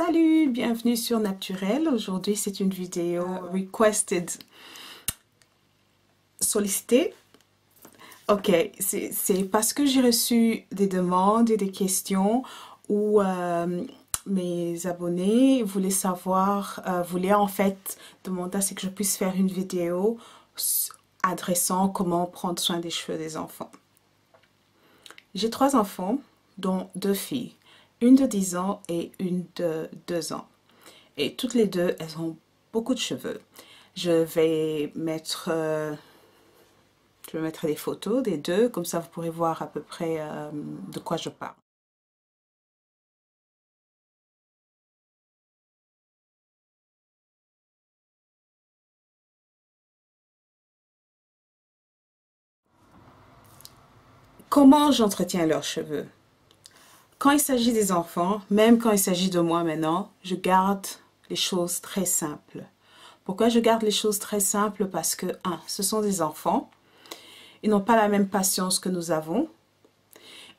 Salut, bienvenue sur Naturel. Aujourd'hui, c'est une vidéo requested, sollicitée. Ok, c'est parce que j'ai reçu des demandes et des questions où mes abonnés voulaient savoir, voulaient en fait demander à ce que je puisse faire une vidéo adressant comment prendre soin des cheveux des enfants. J'ai 3 enfants, dont 2 filles, une de 10 ans et une de 2 ans. Et toutes les deux, elles ont beaucoup de cheveux. Je vais mettre des photos des deux, comme ça vous pourrez voir à peu près de quoi je parle. Comment j'entretiens leurs cheveux? Quand il s'agit des enfants, même quand il s'agit de moi maintenant, je garde les choses très simples. Pourquoi je garde les choses très simples? Parce que, ce sont des enfants. Ils n'ont pas la même patience que nous avons.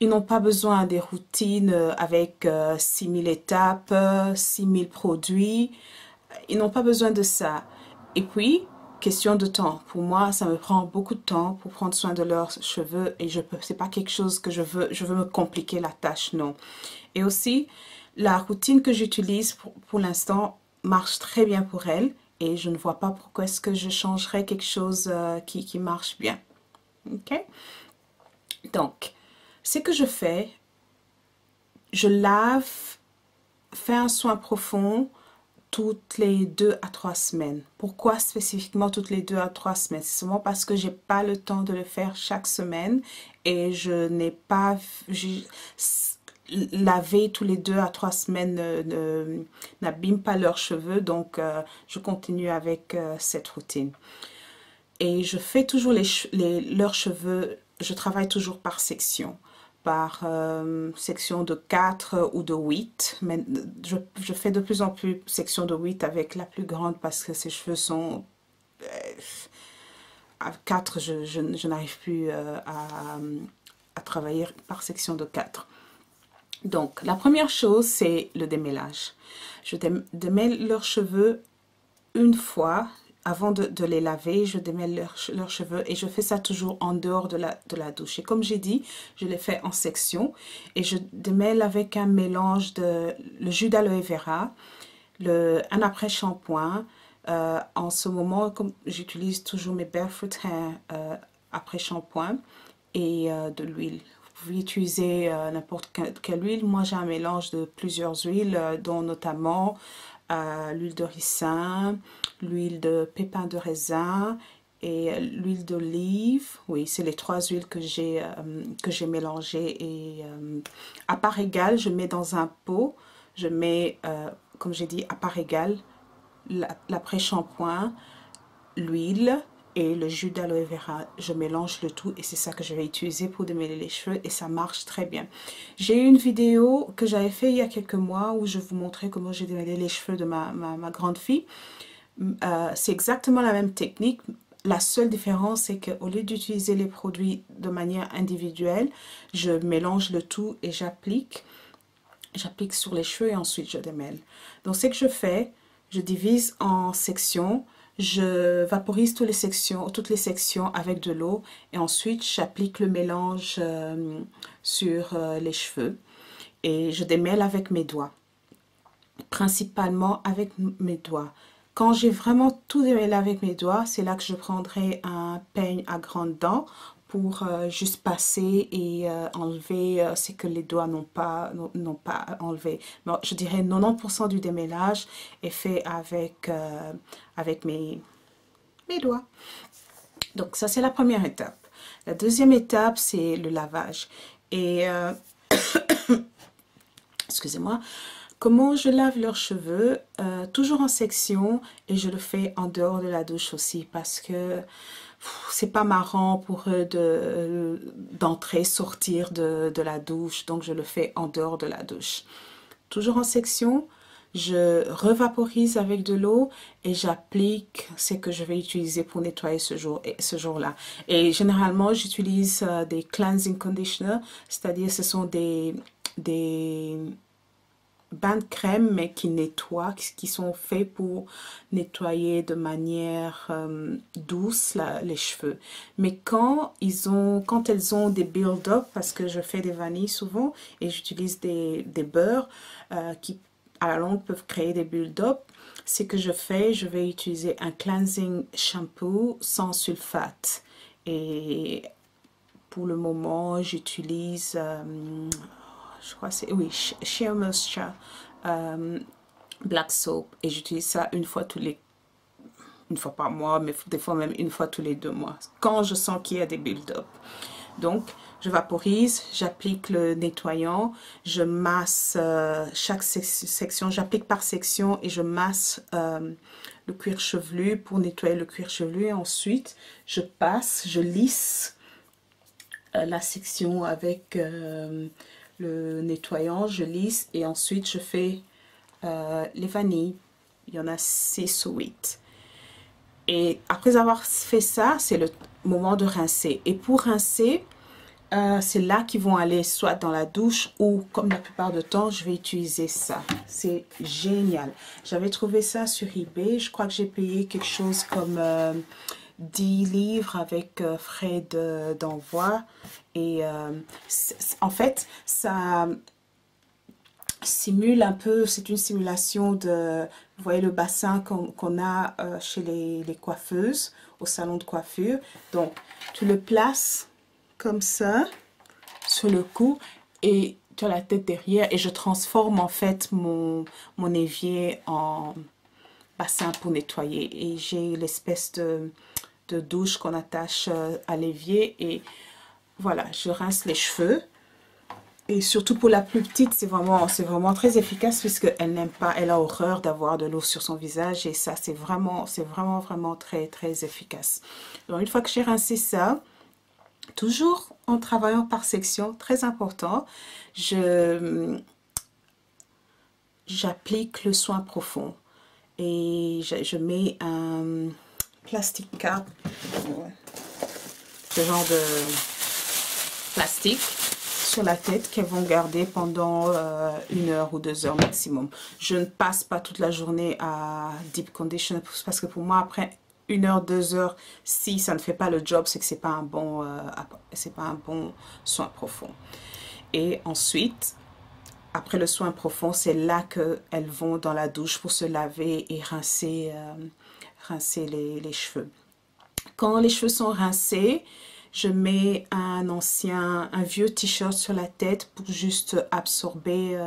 Ils n'ont pas besoin des routines avec 6000 étapes, 6000 produits. Ils n'ont pas besoin de ça. Et puis, question de temps. Pour moi, ça me prend beaucoup de temps pour prendre soin de leurs cheveux et c'est pas quelque chose que je veux me compliquer la tâche, non. Et aussi, la routine que j'utilise pour l'instant marche très bien pour elles et je ne vois pas pourquoi est-ce que je changerais quelque chose qui marche bien. Ok? Donc, ce que je fais, je lave, fais un soin profond toutes les 2 à 3 semaines. Pourquoi spécifiquement toutes les 2 à 3 semaines? C'est seulement parce que j'ai pas le temps de le faire chaque semaine et je n'ai pas laver tous les 2 à 3 semaines n'abîme pas leurs cheveux, donc je continue avec cette routine. Et je fais toujours leurs cheveux, je travaille toujours par section. Par section de 4 ou de 8. Mais je fais de plus en plus section de 8 avec la plus grande parce que ses cheveux sont... à 4, je n'arrive plus à travailler par section de 4. Donc, la première chose, c'est le démêlage. Je démêle leurs cheveux une fois. Avant de les laver, je démêle leurs cheveux et je fais ça toujours en dehors de la douche. Et comme j'ai dit, je les fais en sections et je démêle avec un mélange de le jus d'aloe vera, un après-shampoing. En ce moment, comme j'utilise toujours mes Barefoot Hair après-shampoing et de l'huile. Vous pouvez utiliser n'importe quelle huile. Moi, j'ai un mélange de plusieurs huiles, dont notamment l'huile de ricin, l'huile de pépins de raisin et l'huile d'olive. Oui, c'est les 3 huiles que j'ai mélangées. Et à part égale, je mets dans un pot, je mets, comme j'ai dit, à part égale, l'après-shampoing, l'huile et le jus d'aloe vera. Je mélange le tout et c'est ça que je vais utiliser pour démêler les cheveux et ça marche très bien. J'ai eu une vidéo que j'avais fait il y a quelques mois où je vous montrais comment j'ai démêlé les cheveux de ma grande fille. C'est exactement la même technique. La seule différence, c'est qu'au lieu d'utiliser les produits de manière individuelle, je mélange le tout et j'applique sur les cheveux et ensuite je démêle. Donc ce que je fais, je divise en sections. Je vaporise toutes les sections avec de l'eau et ensuite j'applique le mélange sur les cheveux et je démêle avec mes doigts, principalement avec mes doigts. Quand j'ai vraiment tout démêlé avec mes doigts, c'est là que je prendrai un peigne à grandes dents pour juste passer et enlever ce que les doigts n'ont pas enlevé. Bon, je dirais 90% du démêlage est fait avec mes doigts. Donc ça, c'est la première étape. La deuxième étape, c'est le lavage. Et excusez-moi. Comment je lave leurs cheveux? Toujours en section et je le fais en dehors de la douche aussi parce que c'est pas marrant pour eux d'entrer, sortir de la douche. Donc je le fais en dehors de la douche. Toujours en section. Je revaporise avec de l'eau et j'applique ce que je vais utiliser pour nettoyer ce jour-là. Et généralement, j'utilise des cleansing conditioners, c'est-à-dire ce sont des bains de crème, mais qui nettoient, qui sont faits pour nettoyer de manière douce les cheveux. Mais quand elles ont des build-up, parce que je fais des vanilles souvent, et j'utilise des beurres qui à la longue peuvent créer des build-up, ce que je fais, je vais utiliser un cleansing shampoo sans sulfate. Et pour le moment, j'utilise, je crois que c'est, oui, Sheer Moisture Black Soap. Et j'utilise ça une fois par mois, mais des fois même une fois tous les 2 mois, quand je sens qu'il y a des build-up. Donc, je vaporise, j'applique le nettoyant, je masse chaque section, j'applique par section et je masse le cuir chevelu pour nettoyer le cuir chevelu. Et ensuite, je lisse la section avec le nettoyant, je lisse et ensuite je fais les vanilles. Il y en a 6 ou 8. Et après avoir fait ça, c'est le moment de rincer. Et pour rincer, c'est là qu'ils vont aller soit dans la douche ou comme la plupart du temps, je vais utiliser ça. C'est génial. J'avais trouvé ça sur eBay. Je crois que j'ai payé quelque chose comme 10 livres avec frais d'envoi. Et en fait, ça simule un peu, c'est une simulation de, vous voyez le bassin qu'on a chez les coiffeuses, au salon de coiffure. Donc, tu le places comme ça, sur le cou, et tu as la tête derrière, et je transforme en fait mon évier en bassin pour nettoyer. Et j'ai l'espèce de douche qu'on attache à l'évier, et voilà, je rince les cheveux. Et surtout pour la plus petite, c'est vraiment très efficace puisqu'elle n'aime pas, elle a horreur d'avoir de l'eau sur son visage. Et ça, c'est vraiment très, très efficace. Donc, une fois que j'ai rincé ça, toujours en travaillant par section, très important, j'applique le soin profond. Et je mets un plastic cap, ce genre de plastique, sur la tête qu'elles vont garder pendant 1 heure ou 2 heures maximum. Je ne passe pas toute la journée à deep condition parce que pour moi, après 1 heure, 2 heures, si ça ne fait pas le job, c'est que c'est pas un bon soin profond. Et ensuite, après le soin profond, c'est là qu'elles vont dans la douche pour se laver et rincer les cheveux. Quand les cheveux sont rincés, je mets un vieux t-shirt sur la tête pour juste absorber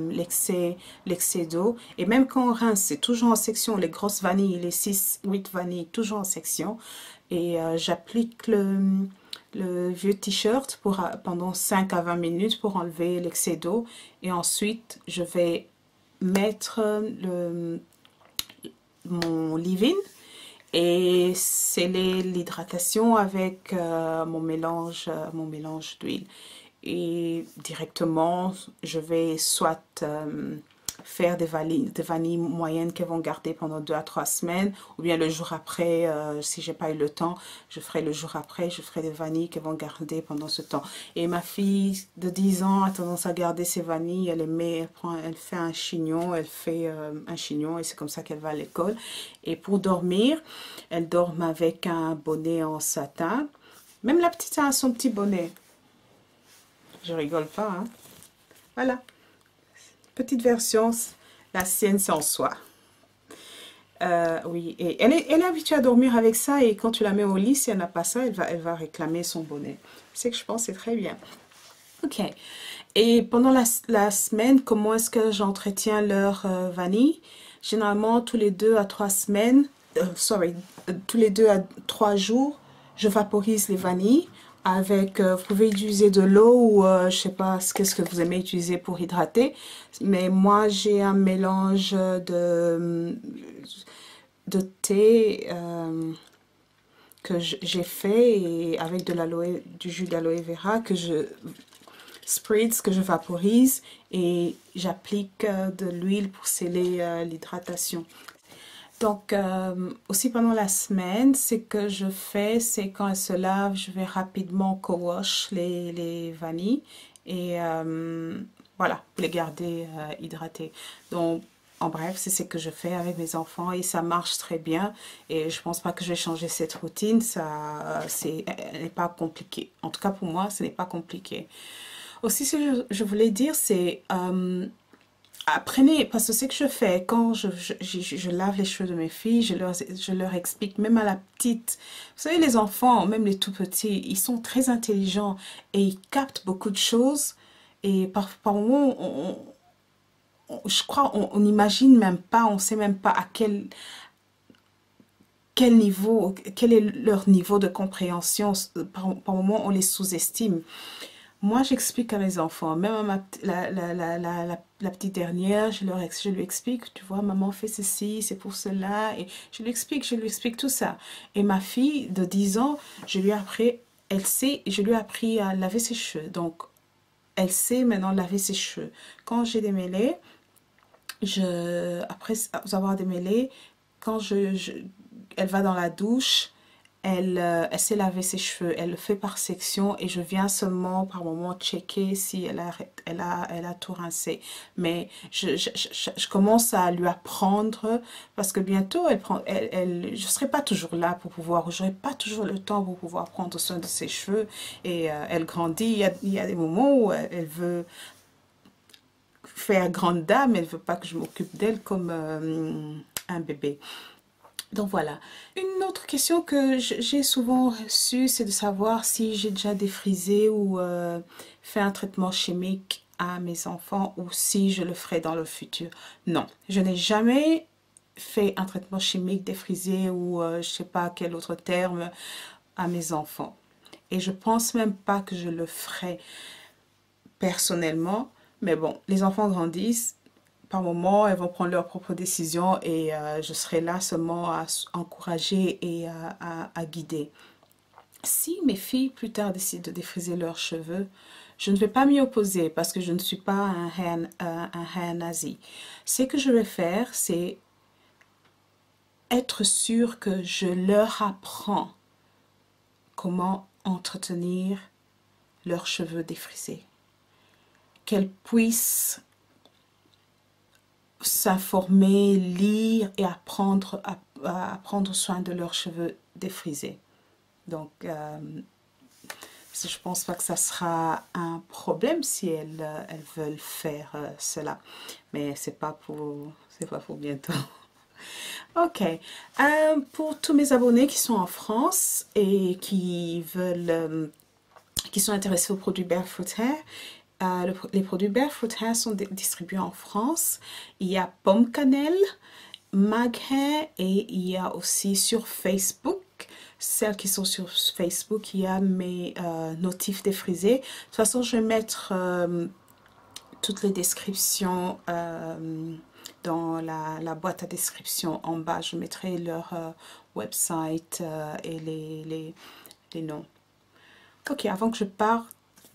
l'excès d'eau. Et même quand on rince, c'est toujours en section. Les grosses vanilles, les 6-8 vanilles, toujours en section. Et j'applique le vieux t-shirt pendant 5 à 20 minutes pour enlever l'excès d'eau. Et ensuite, je vais mettre mon leave-in. Et sceller l'hydratation avec mon mélange d'huile. Et directement, je vais soit faire des vanilles moyennes qu'elles vont garder pendant 2 à 3 semaines, ou bien le jour après, si j'ai pas eu le temps, je ferai le jour après, je ferai des vanilles qu'elles vont garder pendant ce temps. Et ma fille de 10 ans a tendance à garder ses vanilles, elle fait un chignon, et c'est comme ça qu'elle va à l'école. Et pour dormir, elle dort avec un bonnet en satin. Même la petite a son petit bonnet. Je rigole pas, hein. Voilà. Petite version, la sienne c'est en soie. Oui, et elle est habituée à dormir avec ça, et quand tu la mets au lit, si elle n'a pas ça, elle va réclamer son bonnet. C'est que je pense c'est très bien. Ok. Et pendant la semaine, comment est-ce que j'entretiens leur vanille? Généralement, tous les 2 à 3 semaines, tous les 2 à 3 jours, je vaporise les vanilles avec, vous pouvez utiliser de l'eau ou je sais pas qu'est-ce que vous aimez utiliser pour hydrater, mais moi j'ai un mélange de thé que j'ai fait, et avec du jus d'aloe vera que je spritz, que je vaporise, et j'applique de l'huile pour sceller l'hydratation. Donc, aussi pendant la semaine, ce que je fais, c'est quand elle se lave, je vais rapidement co-wash les vanilles. Et voilà, pour les garder hydratés. Donc, en bref, c'est ce que je fais avec mes enfants et ça marche très bien. Et je pense pas que je vais changer cette routine. Elle n'est pas compliquée. En tout cas, pour moi, ce n'est pas compliqué. Aussi, ce que je voulais dire, c'est apprenez, parce que ce que je fais quand je lave les cheveux de mes filles, je leur explique, même à la petite. Vous savez, les enfants, même les tout petits, ils sont très intelligents et ils captent beaucoup de choses. Et par moments, je crois, on n'imagine même pas, on ne sait même pas à quel niveau, quel est leur niveau de compréhension. Par moments, on les sous-estime. Moi, j'explique à mes enfants, même à la petite dernière, je lui explique, tu vois, maman fait ceci, c'est pour cela, et je lui explique tout ça. Et ma fille de 10 ans, je lui ai appris, elle sait, je lui ai appris à laver ses cheveux. Donc, elle sait maintenant laver ses cheveux. Quand j'ai démêlé, après avoir démêlé, quand elle va dans la douche, elle sait laver ses cheveux, elle le fait par section et je viens seulement par moment checker si elle a tout rincé. Mais je commence à lui apprendre parce que bientôt je ne serai pas toujours là pour pouvoir, j'aurai pas toujours le temps pour pouvoir prendre soin de ses cheveux et elle grandit, il y a des moments où elle veut faire grande dame, elle veut pas que je m'occupe d'elle comme un bébé. Donc voilà. Une autre question que j'ai souvent reçue, c'est de savoir si j'ai déjà défrisé ou fait un traitement chimique à mes enfants ou si je le ferai dans le futur. Non, je n'ai jamais fait un traitement chimique, défrisé ou je sais pas quel autre terme à mes enfants. Et je pense même pas que je le ferai personnellement. Mais bon, les enfants grandissent. Par moment, elles vont prendre leurs propres décisions et je serai là seulement à encourager et à guider. Si mes filles plus tard décident de défriser leurs cheveux, je ne vais pas m'y opposer parce que je ne suis pas un hair nazi. Ce que je vais faire, c'est être sûr que je leur apprends comment entretenir leurs cheveux défrisés. Qu'elles puissent s'informer, lire et apprendre à prendre soin de leurs cheveux défrisés. Donc, je pense pas que ça sera un problème si elles veulent faire cela. Mais c'est pas pour bientôt. Ok. Pour tous mes abonnés qui sont en France et qui veulent, qui sont intéressés aux produits Barefoot Hair, les produits Barefoot Hair sont distribués en France. Il y a Pomme Cannelle, Mag Hair et il y a aussi sur Facebook. Celles qui sont sur Facebook, il y a mes notifs défrisés. De toute façon, je vais mettre toutes les descriptions dans la boîte à description en bas. Je mettrai leur website et les noms. Ok, avant que je parte,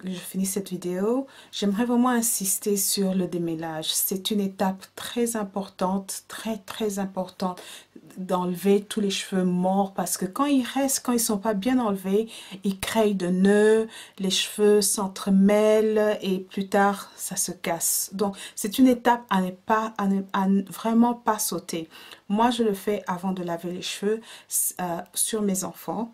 je finis cette vidéo, j'aimerais vraiment insister sur le démêlage. C'est une étape très importante, très importante d'enlever tous les cheveux morts parce que quand ils sont pas bien enlevés, ils créent de nœuds, les cheveux s'entremêlent et plus tard ça se casse. Donc c'est une étape à ne vraiment pas sauter. Moi je le fais avant de laver les cheveux sur mes enfants.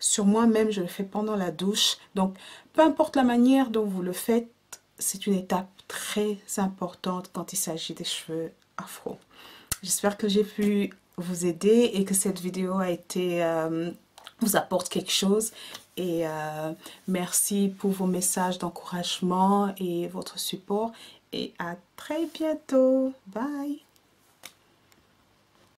Sur moi-même, je le fais pendant la douche. Donc, peu importe la manière dont vous le faites, c'est une étape très importante quand il s'agit des cheveux afro. J'espère que j'ai pu vous aider et que cette vidéo a été, vous apporte quelque chose. Et merci pour vos messages d'encouragement et votre support. Et à très bientôt. Bye!